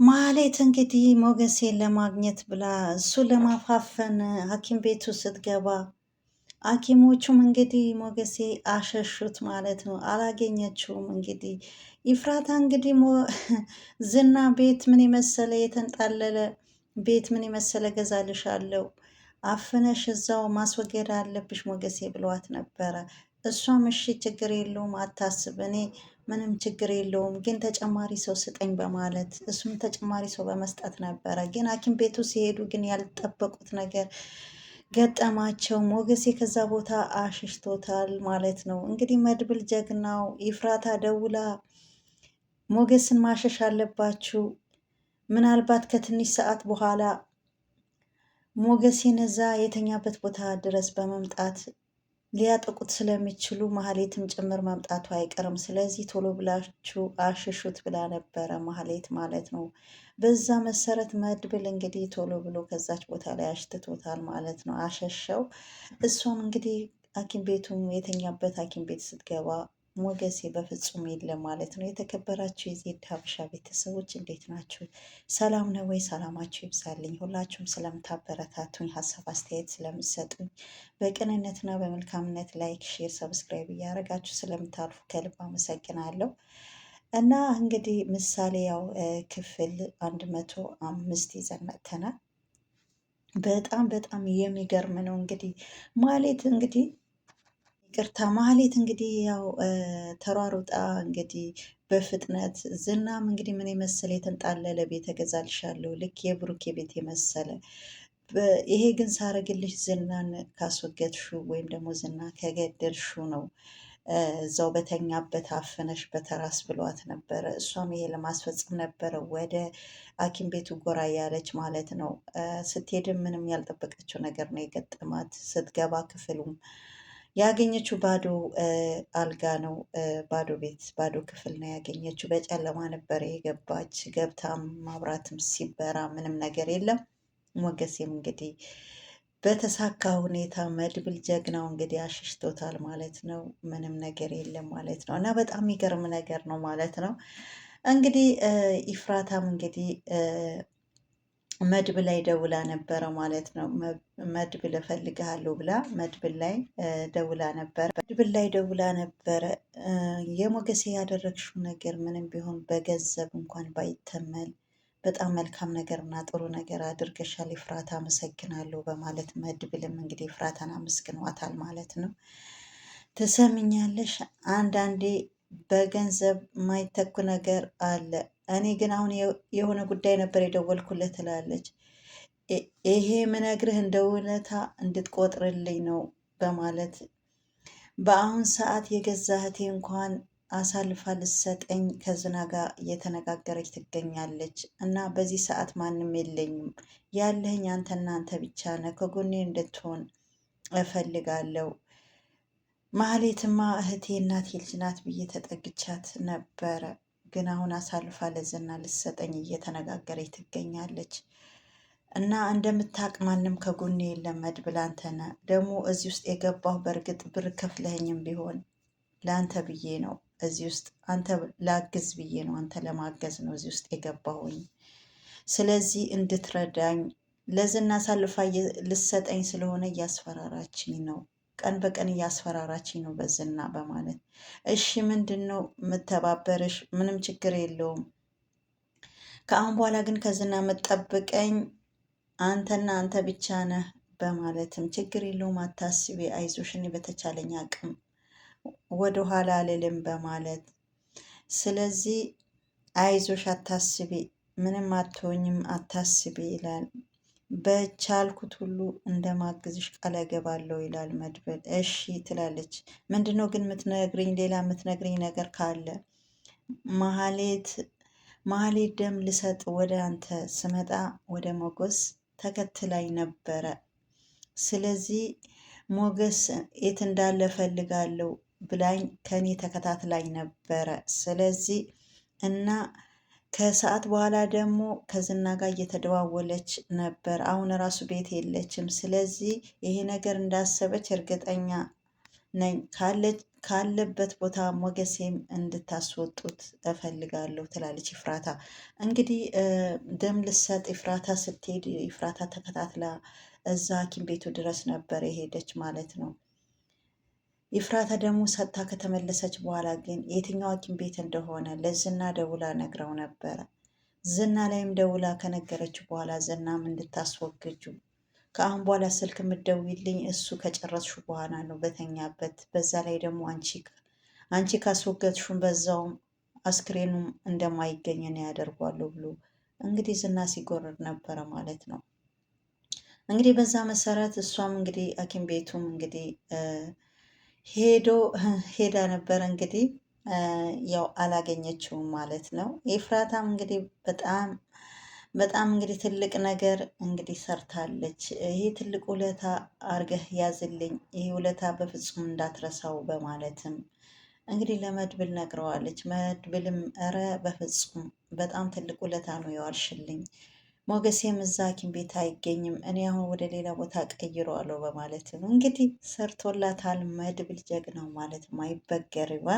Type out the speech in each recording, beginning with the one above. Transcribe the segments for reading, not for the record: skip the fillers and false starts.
ማህሌት እንግዲህ ሞገሴን ለማግኘት ብላ እሱን ለማፋፈን ሐኪም ቤቱ ስትገባ ሐኪሞቹም እንግዲህ ሞገሴ አሸሹት ማለት ነው። አላገኘችውም። እንግዲህ ይፍራታ እንግዲህ ዝና ቤት ምን የመሰለ የተንጣለለ ቤት ምን የመሰለ ገዛልሻለሁ፣ አፍነሽ እዛው ማስወገድ አለብሽ ሞገሴ ብለዋት ነበረ። እሷም እሺ ችግር የለውም አታስብ፣ እኔ ምንም ችግር የለውም ግን ተጨማሪ ሰው ስጠኝ በማለት እሱም ተጨማሪ ሰው በመስጠት ነበረ። ግን ሐኪም ቤቱ ሲሄዱ ግን ያልጠበቁት ነገር ገጠማቸው። ሞገሴ ከዛ ቦታ አሽሽቶታል ማለት ነው። እንግዲህ መድብል ጀግናው ይፍራታ ደውላ ሞገስን ማሸሽ አለባችሁ፣ ምናልባት ከትንሽ ሰዓት በኋላ ሞገሴን እዛ የተኛበት ቦታ ድረስ በመምጣት ሊያጠቁት ስለሚችሉ ማህሌትም ጭምር መምጣቱ አይቀርም። ስለዚህ ቶሎ ብላችሁ አሽሹት ብላ ነበረ ማህሌት ማለት ነው። በዛ መሰረት መድብል እንግዲህ ቶሎ ብሎ ከዛች ቦታ ላይ አሽትቶታል ማለት ነው። አሸሸው። እሷም እንግዲህ ሐኪም ቤቱ የተኛበት ሐኪም ቤት ስትገባ ሞገሴ በፍጹም የለም ማለት ነው። የተከበራችሁ የዜድ ሀበሻ ቤተሰቦች እንዴት ናችሁ? ሰላም ነው ወይ? ሰላማችሁ ይብዛልኝ። ሁላችሁም ስለምታበረታቱኝ፣ ሀሳብ አስተያየት ስለምሰጡኝ፣ በቅንነትና በመልካምነት ላይክ፣ ሼር፣ ሰብስክራይብ እያደረጋችሁ ስለምታልፉ ከልብ አመሰግናለሁ። እና እንግዲህ ምሳሌ ያው ክፍል 105 ይዘን መጥተናል። በጣም በጣም የሚገርም ነው። እንግዲህ ማህሌት እንግዲህ ይቅርታ ማህሌት እንግዲህ ያው ተሯሩጣ እንግዲህ በፍጥነት ዝናም እንግዲህ ምን የመሰለ የተንጣለለ ቤት እገዛልሻለሁ ልክ የብሩኬ ቤት የመሰለ ይሄ ግን ሳረግልሽ ዝናን ካስወገድሹ ወይም ደግሞ ዝና ከገደልሹ ነው እዛው በተኛበት አፍነሽ በተራስ ብሏት ነበረ። እሷም ይሄ ለማስፈጸም ነበረ ወደ ሐኪም ቤቱ ጎራ ያለች ማለት ነው። ስትሄድም ምንም ያልጠበቀችው ነገር ነው የገጠማት። ስትገባ ክፍሉም ያገኘችው ባዶ አልጋ ነው። ባዶ ቤት ባዶ ክፍል ነው ያገኘችው። በጨለማ ነበረ የገባች። ገብታም ማብራትም ሲበራ ምንም ነገር የለም። ሞገሴም እንግዲህ በተሳካ ሁኔታ መድብል ጀግናው እንግዲህ አሽሽቶታል ማለት ነው። ምንም ነገር የለም ማለት ነው። እና በጣም የሚገርም ነገር ነው ማለት ነው። እንግዲህ ኢፍራታም እንግዲህ መድብል ላይ ደውላ ነበረ ማለት ነው። መድብል እፈልግሃለሁ ብላ መድብል ላይ ደውላ ነበረ። የሞገሴ ያደረግሽው ነገር ምንም ቢሆን በገንዘብ እንኳን ባይተመን በጣም መልካም ነገር እና ጥሩ ነገር አድርገሻል ኤፍራታ፣ አመሰግናለሁ በማለት መድብልም እንግዲህ ኤፍራታን አመስግኗታል ማለት ነው። ትሰምኛለሽ፣ አንዳንዴ በገንዘብ ማይተኩ ነገር አለ። እኔ ግን አሁን የሆነ ጉዳይ ነበር የደወልኩለት ትላለች። ይሄ ምነግርህ እንደ ውለታ እንድትቆጥርልኝ ነው በማለት በአሁን ሰዓት የገዛ እህቴ እንኳን አሳልፋ ልሰጠኝ ከዝና ጋር እየተነጋገረች ትገኛለች። እና በዚህ ሰዓት ማንም የለኝም፣ ያለህኝ አንተና አንተ ብቻ ነህ። ከጎኔ እንድትሆን እፈልጋለሁ። ማህሌትማ እህቴ እናቴ ልጅ ናት ብዬ ተጠግቻት ነበረ፣ ግን አሁን አሳልፋ ለዝና ልሰጠኝ እየተነጋገረች ትገኛለች። እና እንደምታውቅ ማንም ከጎኔ የለም መድብል፣ አንተ ነህ። ደግሞ እዚህ ውስጥ የገባሁ በእርግጥ ብር ከፍለህኝም ቢሆን ለአንተ ብዬ ነው። እዚህ ውስጥ አንተ ላግዝ ብዬ ነው፣ አንተ ለማገዝ ነው እዚህ ውስጥ የገባሁኝ። ስለዚህ እንድትረዳኝ፣ ለዝና አሳልፋ ልሰጠኝ ስለሆነ እያስፈራራችኝ ነው፣ ቀን በቀን እያስፈራራችኝ ነው በዝና በማለት እሺ ምንድን ነው የምተባበርሽ? ምንም ችግር የለውም። ከአሁን በኋላ ግን ከዝና የምጠብቀኝ አንተና አንተ ብቻ ነህ በማለትም ችግር የለውም አታስቢ፣ አይዞሽ፣ እኔ በተቻለኝ አቅም ወደ ኋላ አልልም በማለት ስለዚህ አይዞሽ፣ አታስቢ፣ ምንም አትሆኝም፣ አታስቢ ይላል። በቻልኩት ሁሉ እንደማግዝሽ ቃል እገባለሁ ይላል መድብል። እሺ ትላለች። ምንድነው ግን የምትነግሪኝ? ሌላ የምትነግሪኝ ነገር ካለ? ማህሌት ደም ልሰጥ ወደ አንተ ስመጣ ወደ ሞገስ ተከትላኝ ነበረ። ስለዚህ ሞገስ የት እንዳለ ፈልጋለሁ ብላኝ ከኔ ተከታትላኝ ነበረ። ስለዚህ እና ከሰዓት በኋላ ደግሞ ከዝና ጋር እየተደዋወለች ነበር። አሁን ራሱ ቤት የለችም። ስለዚህ ይሄ ነገር እንዳሰበች እርግጠኛ ነኝ ካለበት ቦታ ሞገሴም እንድታስወጡት እፈልጋለሁ ትላለች ይፍራታ። እንግዲህ ደም ልሰጥ ይፍራታ ስትሄድ ይፍራታ ተከታትላ እዛ ሐኪም ቤቱ ድረስ ነበር የሄደች ማለት ነው። ይፍራታ ደግሞ ሰጥታ ከተመለሰች በኋላ ግን የትኛው ሐኪም ቤት እንደሆነ ለዝና ደውላ ነግረው ነበረ። ዝና ላይም ደውላ ከነገረችው በኋላ ዝናም እንድታስወግጁ ከአሁን በኋላ ስልክ የምትደውይልኝ እሱ ከጨረስሹ በኋላ ነው በተኛበት። በዛ ላይ ደግሞ አንቺ ካስወገድሹን በዛውም አስክሬኑም እንደማይገኝ ነው ያደርጓሉ ብሎ እንግዲህ ዝና ሲጎርር ነበረ ማለት ነው። እንግዲህ በዛ መሰረት እሷም እንግዲህ ሐኪም ቤቱም እንግዲህ ሄዳ ነበረ እንግዲህ ያው አላገኘችውም ማለት ነው። ኤፍራታም እንግዲህ በጣም እንግዲህ ትልቅ ነገር እንግዲህ ሰርታለች። ይሄ ትልቅ ውለታ አርገህ ያዝልኝ፣ ይሄ ውለታ በፍጹም እንዳትረሳው በማለትም እንግዲህ ለመድብል ነግረዋለች። መድብልም እረ በፍጹም በጣም ትልቅ ውለታ ነው የዋልሽልኝ፣ ሞገሴም እዛ ሐኪም ቤት አይገኝም፣ እኔ አሁን ወደ ሌላ ቦታ ቀይረዋለሁ በማለትም እንግዲህ ሰርቶላታል። መድብል ጀግናው ማለት አይበገሬዋ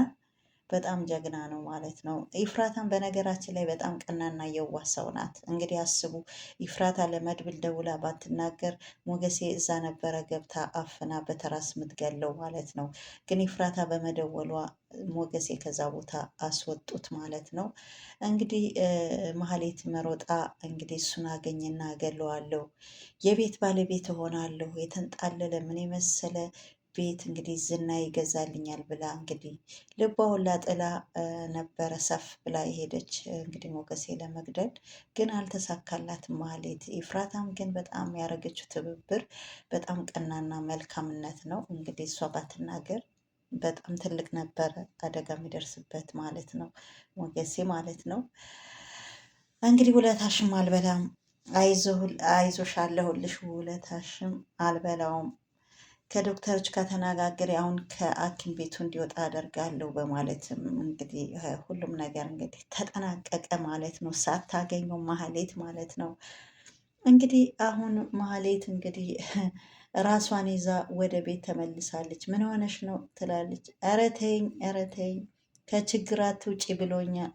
በጣም ጀግና ነው ማለት ነው። ኢፍራታን በነገራችን ላይ በጣም ቀናና የዋህ ሰው ናት። እንግዲህ አስቡ ኢፍራታ ለመድብል ደውላ ባትናገር ሞገሴ እዛ ነበረ ገብታ አፍና በተራስ የምትገለው ማለት ነው። ግን ኢፍራታ በመደወሏ ሞገሴ ከዛ ቦታ አስወጡት ማለት ነው። እንግዲህ መሀሌት መሮጣ እንግዲህ እሱን አገኝና እገለዋለሁ፣ የቤት ባለቤት እሆናለሁ፣ የተንጣለለ ምን የመሰለ ቤት እንግዲህ ዝና ይገዛልኛል ብላ እንግዲህ ልቧ ሁላ ጥላ ነበረ ሰፍ ብላ የሄደች እንግዲህ ሞገሴ ለመግደል ግን አልተሳካላትም ማህሌት። ኤፍራታም ግን በጣም ያደረገችው ትብብር በጣም ቀናና መልካምነት ነው። እንግዲህ እሷ ባትናገር በጣም ትልቅ ነበረ አደጋ የሚደርስበት ማለት ነው ሞገሴ ማለት ነው። እንግዲህ ውለታሽም አልበላም፣ አይዞሽ አለሁልሽ፣ ውለታሽም አልበላውም፣ ከዶክተሮች ከተነጋገረ አሁን ከሐኪም ቤቱ እንዲወጣ አደርጋለሁ በማለትም እንግዲህ ሁሉም ነገር እንግዲህ ተጠናቀቀ ማለት ነው። ሳታገኘው ማህሌት ማለት ነው። እንግዲህ አሁን ማህሌት እንግዲህ ራሷን ይዛ ወደ ቤት ተመልሳለች። ምን ሆነሽ ነው ትላለች። ኧረ ተይኝ፣ ኧረ ተይኝ ከችግራት ውጪ ብሎኛል፣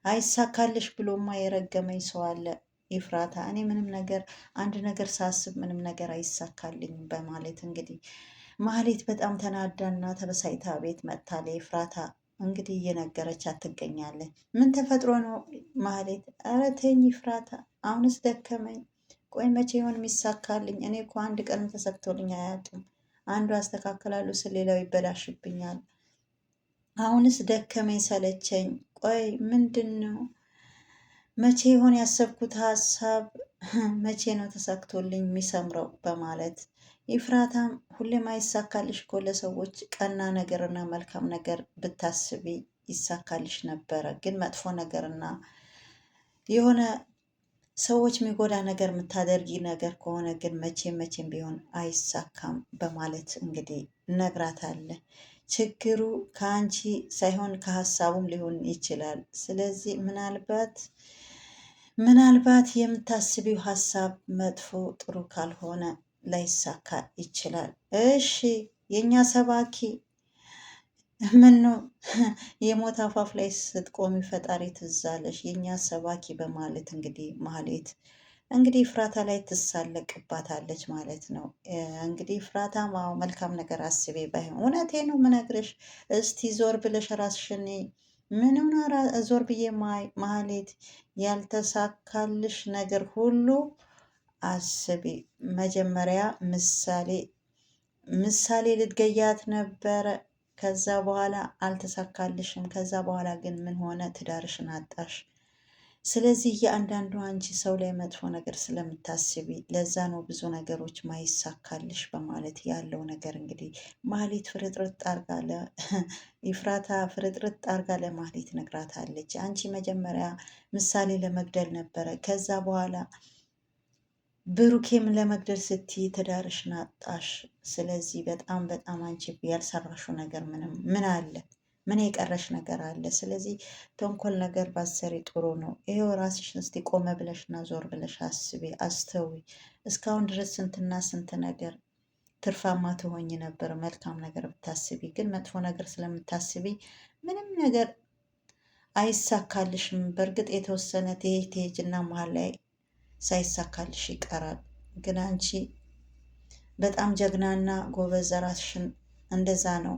አይሳካልሽ ብሎማ የረገመኝ ሰው አለ ይፍራታ፣ እኔ ምንም ነገር አንድ ነገር ሳስብ ምንም ነገር አይሳካልኝም በማለት እንግዲህ ማህሌት በጣም ተናዳና ተበሳይታ ቤት መጥታ ለኤፍራታ እንግዲህ እየነገረቻት ትገኛለች። ምን ተፈጥሮ ነው ማህሌት? ኧረ ተይኝ ኤፍራታ፣ አሁንስ ደከመኝ። ቆይ መቼ ይሆን የሚሳካልኝ? እኔ እኮ አንድ ቀንም ተሰክቶልኝ አያውቅም። አንዱ አስተካክላለሁ ስል ሌላው ይበላሽብኛል። አሁንስ ደከመኝ ሰለቸኝ። ቆይ ምንድን ነው መቼ ይሆን ያሰብኩት ሀሳብ መቼ ነው ተሳክቶልኝ የሚሰምረው? በማለት ኤፍራታም ሁሌም አይሳካልሽ እኮ ለሰዎች ቀና ነገርና መልካም ነገር ብታስቢ ይሳካልሽ ነበረ። ግን መጥፎ ነገርና የሆነ ሰዎች የሚጎዳ ነገር የምታደርጊ ነገር ከሆነ ግን መቼም ቢሆን አይሳካም በማለት እንግዲህ እነግራታለሁ። ችግሩ ከአንቺ ሳይሆን ከሀሳቡም ሊሆን ይችላል። ስለዚህ ምናልባት የምታስቢው ሀሳብ መጥፎ ጥሩ ካልሆነ ላይሳካ ይችላል። እሺ የእኛ ሰባኪ ምን ነው የሞት አፋፍ ላይ ስትቆሚ ፈጣሪ ትዝ አለሽ የእኛ ሰባኪ በማለት እንግዲህ ማህሌት እንግዲህ ፍራታ ላይ ትሳለቅባታለች ማለት ነው። እንግዲህ ፍራታ መልካም ነገር አስቤ ባይሆን እውነቴ ነው ምነግርሽ። እስቲ ዞር ብለሽ ራስሽን ምንም ዞር ብዬ ማህሌት ያልተሳካልሽ ነገር ሁሉ አስቢ። መጀመሪያ ምሳሌ ልትገያት ነበረ። ከዛ በኋላ አልተሳካልሽም። ከዛ በኋላ ግን ምን ሆነ? ትዳርሽን አጣሽ። ስለዚህ እያንዳንዱ አንቺ ሰው ላይ መጥፎ ነገር ስለምታስቢ ለዛ ነው ብዙ ነገሮች ማይሳካልሽ በማለት ያለው ነገር እንግዲህ ማህሌት ፍርጥርጥ አርጋ ኢፍራታ ፍርጥርጥ አርጋ ለማህሌት ነግራታለች። አንቺ መጀመሪያ ምሳሌ ለመግደል ነበረ፣ ከዛ በኋላ ብሩኬም ለመግደል ስትይ ትዳርሽን አጣሽ። ስለዚህ በጣም አንቺ ያልሰራሽው ነገር ምን አለ? ምን የቀረሽ ነገር አለ? ስለዚህ ተንኮል ነገር ባሰሪ ጥሩ ነው። ይሄው ራስሽን እስቲ ቆመ ብለሽና ዞር ብለሽ አስቢ፣ አስተዊ። እስካሁን ድረስ ስንትና ስንት ነገር ትርፋማ ትሆኝ ነበር መልካም ነገር ብታስቢ። ግን መጥፎ ነገር ስለምታስቢ ምንም ነገር አይሳካልሽም። በእርግጥ የተወሰነ ትሄጂና መሀል ላይ ሳይሳካልሽ ይቀራል። ግን አንቺ በጣም ጀግናና ጎበዝ ራስሽን እንደዛ ነው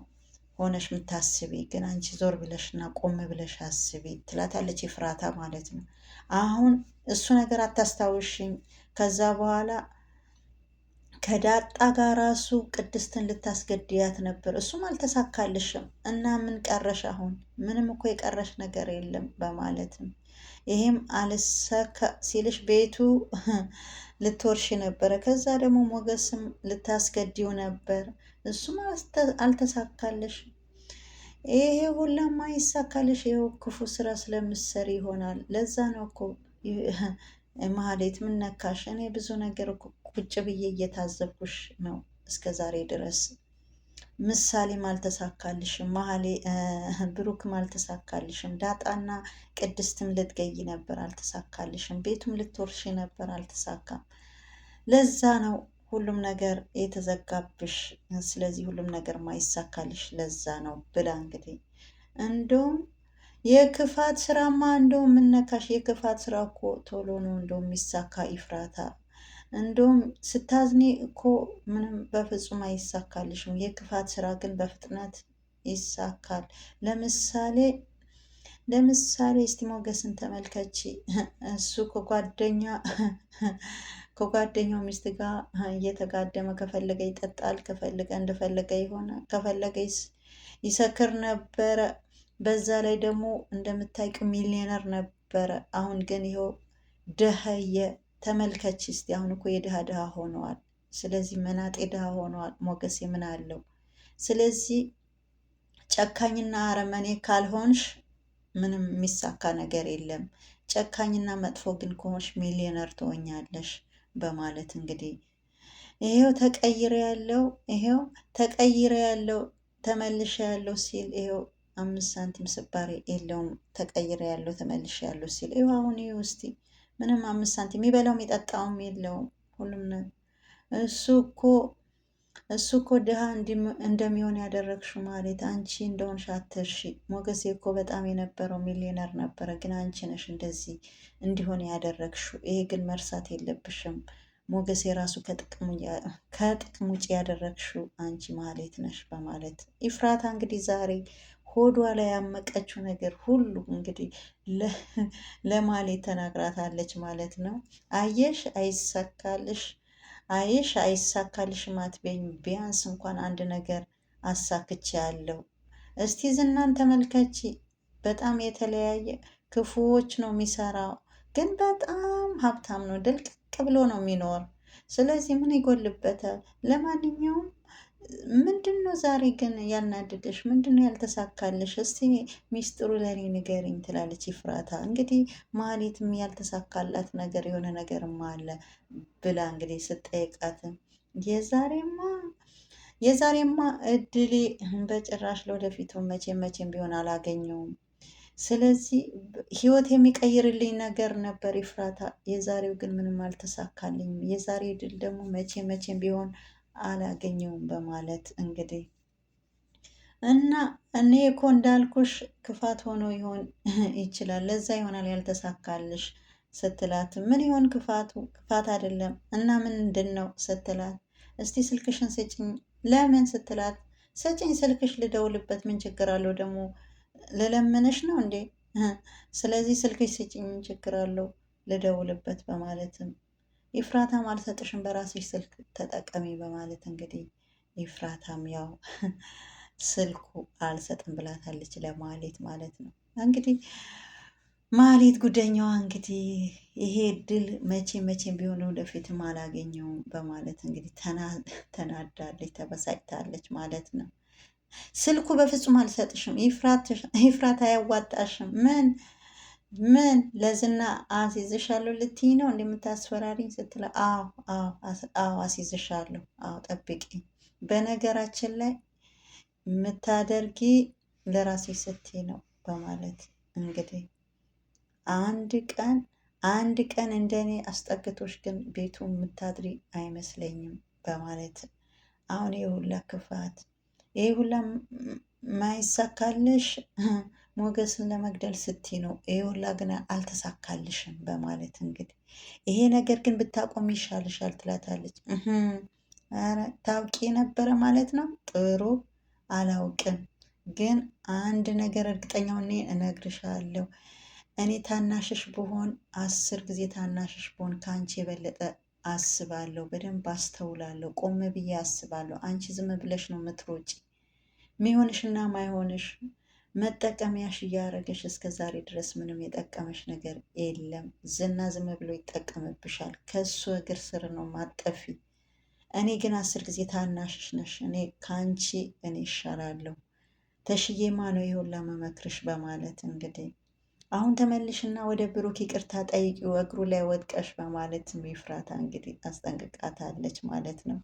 ሆነሽ ምታስቢ። ግን አንቺ ዞር ብለሽና ቆም ብለሽ አስቢ ትላታለች ኤፍራታ ማለት ነው። አሁን እሱ ነገር አታስታውሽኝ። ከዛ በኋላ ከዳጣ ጋር ራሱ ቅድስትን ልታስገድያት ነበር፣ እሱም አልተሳካልሽም እና ምን ቀረሽ? አሁን ምንም እኮ የቀረሽ ነገር የለም በማለትም ይሄም አልሰካ ሲልሽ ቤቱ ልትወርሽ ነበረ። ከዛ ደግሞ ሞገስም ልታስገድው ነበር፣ እሱም አልተሳካልሽ። ይሄ ሁላማ ይሳካልሽ። ይኸው ክፉ ስራ ስለምሰሪ ይሆናል። ለዛ ነው እኮ ማህሌት ምን ነካሽ? እኔ ብዙ ነገር ቁጭ ብዬ እየታዘብኩሽ ነው እስከ ዛሬ ድረስ። ምሳሌም አልተሳካልሽም፣ ብሩክም አልተሳካልሽም፣ ዳጣና ቅድስትም ልትገይ ነበር አልተሳካልሽም፣ ቤቱም ልትወርሽ ነበር አልተሳካም። ለዛ ነው ሁሉም ነገር የተዘጋብሽ። ስለዚህ ሁሉም ነገር ማይሳካልሽ ለዛ ነው ብላ እንግዲህ እንደውም የክፋት ስራማ እንደውም ምነካሽ? የክፋት ስራ እኮ ቶሎ ነው እንደውም የሚሳካ ይፍራታ። እንደውም ስታዝኔ እኮ ምንም በፍጹም አይሳካልሽም። የክፋት ስራ ግን በፍጥነት ይሳካል። ለምሳሌ እስቲ ሞገስን ተመልከቺ። እሱ ከጓደኛው ሚስት ጋር እየተጋደመ ከፈለገ ይጠጣል፣ ከፈለገ እንደፈለገ ይሆነ፣ ከፈለገ ይሰክር ነበረ። በዛ ላይ ደግሞ እንደምታውቂው ሚሊዮነር ነበረ። አሁን ግን ይኸው ደኸየ። ተመልከች እስቲ አሁን እኮ የድሃ ድሃ ሆነዋል። ስለዚህ መናጤ ድሃ ሆነዋል። ሞገሴ ምን አለው? ስለዚህ ጨካኝና አረመኔ ካልሆንሽ ምንም የሚሳካ ነገር የለም። ጨካኝና መጥፎ ግን ከሆንሽ ሚሊዮነር ትሆኛለሽ በማለት እንግዲህ ይሄው ተቀይረ ያለው ተመልሼ ያለው ሲል ይሄው 5 ሳንቲም ስባሪ የለውም። ተቀይረ ያለው ተመልሼ ያለው ሲል ይኸው አሁን ይኸው እስቲ ምንም 5 ሳንቲም የሚበላው የሚጠጣውም የለውም። ሁሉም ነገር እሱ እኮ ድሃ እንደሚሆን ያደረግሽው ማለት አንቺ እንደሆንሽ አትርሺ። ሞገሴ እኮ በጣም የነበረው ሚሊዮነር ነበረ፣ ግን አንቺ ነሽ እንደዚህ እንዲሆን ያደረግሽው። ይሄ ግን መርሳት የለብሽም። ሞገሴ ራሱ ከጥቅም ውጭ ያደረግሽው አንቺ ማህሌት ነሽ በማለት ኢፍራታ እንግዲህ ዛሬ ሆዷ ላይ ያመቀችው ነገር ሁሉ እንግዲህ ለማህሌት ተናግራታለች ማለት ነው። አየሽ አይሳካልሽም አትበይኝ፣ ቢያንስ እንኳን አንድ ነገር አሳክቼ ያለው። እስቲ ዝናን ተመልከቺ። በጣም የተለያየ ክፉዎች ነው የሚሰራው፣ ግን በጣም ሀብታም ነው። ድልቅቅ ብሎ ነው የሚኖር። ስለዚህ ምን ይጎልበታል? ለማንኛውም ምንድን ነው ዛሬ ግን ያናድደሽ? ምንድን ነው ያልተሳካልሽ? እስቲ ሚስጥሩ ለኔ ንገሪኝ ትላለች ይፍራታ። እንግዲህ ማህሌትም ያልተሳካላት ነገር የሆነ ነገርማ አለ ብላ እንግዲህ ስጠይቃትም የዛሬማ እድሌ በጭራሽ ለወደፊቱ መቼም ቢሆን አላገኘውም። ስለዚህ ህይወት የሚቀይርልኝ ነገር ነበር ይፍራታ። የዛሬው ግን ምንም አልተሳካልኝም። የዛሬ እድል ደግሞ መቼም ቢሆን አላገኘውም በማለት እንግዲህ እና እኔ እኮ እንዳልኩሽ ክፋት ሆኖ ይሆን ይችላል፣ ለዛ ይሆናል ያልተሳካልሽ ስትላት፣ ምን ይሆን ክፋቱ? ክፋት አይደለም እና ምንድን ነው ስትላት፣ እስቲ ስልክሽን ስጭኝ። ለምን ስትላት፣ ስጭኝ ስልክሽ ልደውልበት፣ ምን ችግር አለው ደግሞ ልለምንሽ ነው እንዴ? ስለዚህ ስልክሽ ስጭኝ፣ ምን ችግር አለው ልደውልበት በማለትም ይፍራታም አልሰጥሽም በራስሽ ስልክ ተጠቀሚ በማለት እንግዲህ ይፍራታም ያው ስልኩ አልሰጥም ብላታለች ለማህሌት ማለት ነው። እንግዲህ ማህሌት ጉደኛዋ እንግዲህ ይሄ እድል መቼም ቢሆን ወደፊትም አላገኘውም በማለት እንግዲህ ተናዳለች፣ ተበሳጭታለች ማለት ነው። ስልኩ በፍጹም አልሰጥሽም ይፍራት፣ አያዋጣሽም። ምን ለዝና አስይዝሻለሁ ልትይ ነው እንደምታስፈራሪኝ ስትለ፣ አዎ አስይዝሻለሁ፣ አዎ ጠብቂ። በነገራችን ላይ የምታደርጊ ለራስሽ ስትይ ነው በማለት እንግዲህ አንድ ቀን እንደኔ አስጠግቶሽ ግን ቤቱ የምታድሪ አይመስለኝም በማለት አሁን ይህ ሁላ ክፋት፣ ይህ ሁላ ማይሳካልሽ ሞገስን ለመግደል ስትይ ነው። ይህ ሁላ ግን አልተሳካልሽም በማለት እንግዲህ ይሄ ነገር ግን ብታቆም ይሻልሻል ትላታለች። ኧረ ታውቂ ነበረ ማለት ነው። ጥሩ አላውቅም፣ ግን አንድ ነገር እርግጠኛው እኔ እነግርሻለሁ። እኔ ታናሽሽ ብሆን 10 ጊዜ ታናሽሽ ብሆን ከአንቺ የበለጠ አስባለሁ፣ በደንብ አስተውላለሁ፣ ቆም ብዬ አስባለሁ። አንቺ ዝም ብለሽ ነው የምትሮጪ። ሚሆንሽና ማይሆንሽ መጠቀሚያሽ እያደረገሽ እስከ ዛሬ ድረስ ምንም የጠቀመሽ ነገር የለም። ዝና ዝም ብሎ ይጠቀምብሻል። ከሱ እግር ስር ነው ማጠፊ። እኔ ግን 10 ጊዜ ታናሽሽ ነሽ። እኔ ከአንቺ እኔ ይሻላለሁ። ተሽዬማ ነው ይሁላ መመክርሽ በማለት እንግዲህ አሁን ተመልሽና ወደ ብሩክ ይቅርታ ጠይቂው እግሩ ላይ ወጥቀሽ በማለት ኤፍራታ እንግዲህ አስጠንቅቃታለች ማለት ነው።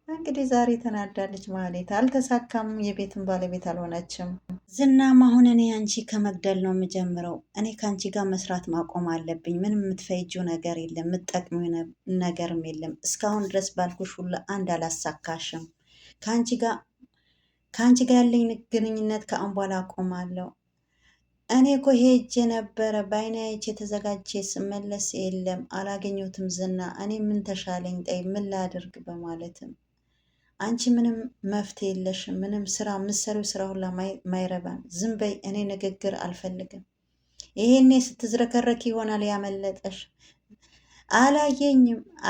እንግዲህ ዛሬ ተናዳለች ማለት አልተሳካም። የቤትን ባለቤት አልሆነችም። ዝናም አሁን እኔ አንቺ ከመግደል ነው የምጀምረው። እኔ ከአንቺ ጋር መስራት ማቆም አለብኝ። ምንም የምትፈይጂው ነገር የለም፣ የምትጠቅሚው ነገርም የለም። እስካሁን ድረስ ባልኩሽ ሁሉ አንድ አላሳካሽም። ከአንቺ ጋር ያለኝ ግንኙነት ከአሁን በኋላ አቆማለሁ። እኔ እኮ ሄጄ ነበረ በአይኔ አይቼ የተዘጋጀ ስመለስ የለም፣ አላገኘሁትም ዝና። እኔ ምን ተሻለኝ? ጠይ ምን ላድርግ? በማለትም አንቺ ምንም መፍትሄ የለሽም፣ ምንም ስራ ምሰሪው ስራ ሁላ ማይረባን፣ ዝም በይ። እኔ ንግግር አልፈልግም። ይሄኔ ስትዝረከረክ ይሆናል ያመለጠሽ።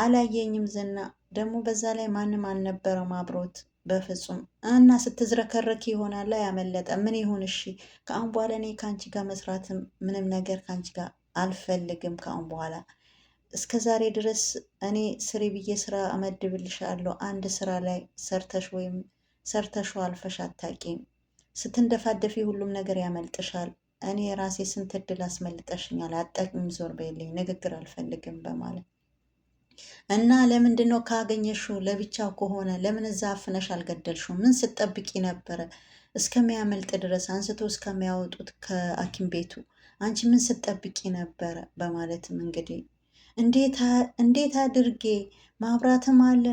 አላየኝም ዝና ደግሞ በዛ ላይ ማንም አልነበረም አብሮት በፍጹም። እና ስትዝረከረክ ይሆናል ያመለጠ። ምን ይሁን እሺ። ከአሁን በኋላ እኔ ከአንቺ ጋር መስራትም ምንም ነገር ከአንቺ ጋር አልፈልግም። ከአሁን በኋላ እስከ ዛሬ ድረስ እኔ ስሪ ብዬ ስራ እመድብልሻለሁ። አንድ ስራ ላይ ሰርተሽ ወይም ሰርተሽ አልፈሽ አታቂም። ስትንደፋደፊ ሁሉም ነገር ያመልጥሻል። እኔ የራሴ ስንት እድል አስመልጠሽኛል። አጠቅም ዞር በይልኝ፣ ንግግር አልፈልግም በማለት እና ለምንድን ነው ካገኘሽው ለብቻው ከሆነ ለምን እዛ አፍነሽ አልገደልሽው? ምን ስትጠብቂ ነበረ? እስከሚያመልጥ ድረስ አንስቶ እስከሚያወጡት ከሐኪም ቤቱ አንቺ ምን ስትጠብቂ ነበረ? በማለትም እንግዲህ እንዴት አድርጌ ማብራትም አለ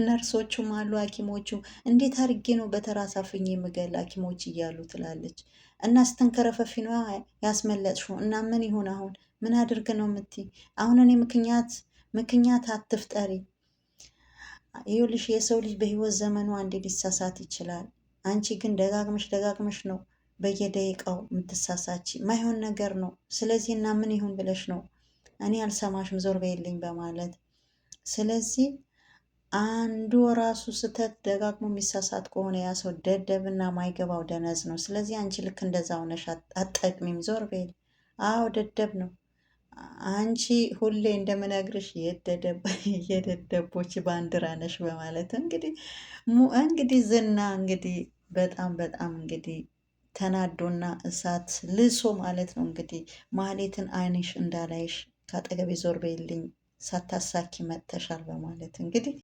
ነርሶቹም አሉ ሐኪሞቹ እንዴት አድርጌ ነው በተራስ አፍኜ የምገል ሐኪሞች እያሉ ትላለች። እና ስትንከረፈፊ ነው ያስመለጥሽው። እና ምን ይሁን አሁን? ምን አድርግ ነው የምትይ? አሁን እኔ ምክንያት አትፍጠሪ። ይኸውልሽ የሰው ልጅ በህይወት ዘመኑ አንዴ ሊሳሳት ይችላል። አንቺ ግን ደጋግመሽ ነው በየደቂቃው የምትሳሳች። ማይሆን ነገር ነው። ስለዚህ እና ምን ይሁን ብለሽ ነው? እኔ አልሰማሽም፣ ዞር በይልኝ በማለት ስለዚህ አንዱ ራሱ ስተት ደጋግሞ የሚሳሳት ከሆነ ያ ሰው ደደብና ማይገባው ደነዝ ነው። ስለዚህ አንቺ ልክ እንደዛ ሆነሽ አትጠቅሚም፣ ዞር በይል። አዎ ደደብ ነው። አንቺ ሁሌ እንደምነግርሽ የደደቦች ባንዲራ ነሽ በማለት እንግዲህ ዝና እንግዲህ በጣም እንግዲህ ተናዶና እሳት ልሶ ማለት ነው እንግዲህ ማህሌትን አይንሽ እንዳላይሽ ከአጠገቤ ዞር በይልኝ ሳታሳኪ መጥተሻል በማለት እንግዲህ